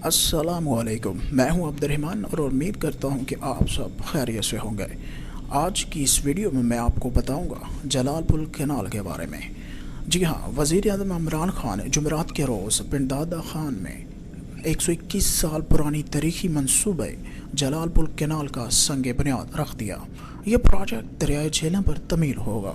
अस्सलामुअलैकुम। मैं हूं अब्दुर्रहमान और उम्मीद करता हूं कि आप सब खैरियत से होंगे। आज की इस वीडियो में मैं आपको बताऊंगा जलालपुर कैनाल के बारे में। जी हां, वज़ीर आज़म इमरान खान ने जुमेरात के रोज़ पिंड दादा खान में 121 साल पुरानी तारीखी मंसूबे जलालपुर कैनाल का संग बुनियाद रख दिया। ये प्रोजेक्ट दरियाए झेलम पर तमीर होगा,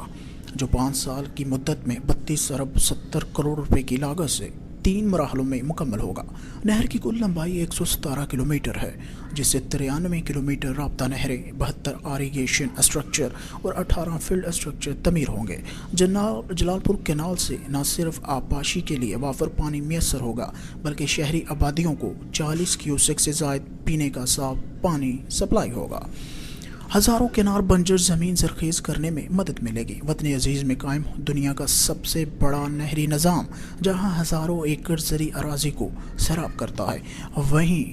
जो 5 साल की मुद्दत में 32 अरब 70 करोड़ रुपए की लागत से 3 मराहलों में मुकम्मल होगा। नहर की कुल लंबाई 117 किलोमीटर है, जिससे 93 किलोमीटर राब्ता नहरें, 72 इरीगेशन स्ट्रक्चर और 18 फील्ड स्ट्रक्चर तमीर होंगे। जलालपुर कैनाल से न सिर्फ आबपाशी के लिए वाफर पानी मैसर होगा, बल्कि शहरी आबादियों को 40 क्यूसेक से ज़ायद पीने का साफ पानी सप्लाई होगा। हज़ारों केनाल बंजर ज़मीन ज़रख़ीज़ करने में मदद मिलेगी। वतन अज़ीज़ में कायम दुनिया का सबसे बड़ा नहरी निज़ाम, जहाँ हज़ारों एकड़ ज़री अराज़ी को सैराब करता है, वहीं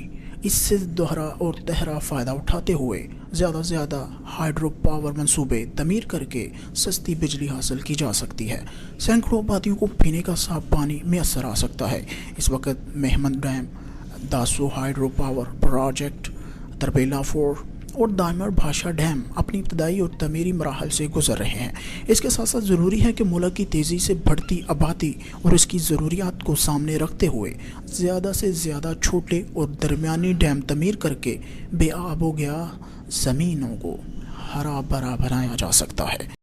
इससे दोहरा और तहरा फ़ायदा उठाते हुए ज़्यादा से ज़्यादा हाइड्रो पावर मंसूबे तमीर करके सस्ती बिजली हासिल की जा सकती है। सैकड़ों आबादियों को पीने का साफ पानी मैसर आ सकता है। इस वक्त मेहमद डैम, दासो हाइड्रो पावर प्रोजेक्ट, तरबेला 4 और दामर भाषा डैम अपनी इब्तदाई और तमीरी मराहल से गुजर रहे हैं। इसके साथ साथ ज़रूरी है कि मुल्क की तेज़ी से बढ़ती आबादी और इसकी ज़रूरियात को सामने रखते हुए ज़्यादा से ज़्यादा छोटे और दरमियानी डैम तमीर करके बेआब हो गया ज़मीनों को हरा भरा बनाया जा सकता है।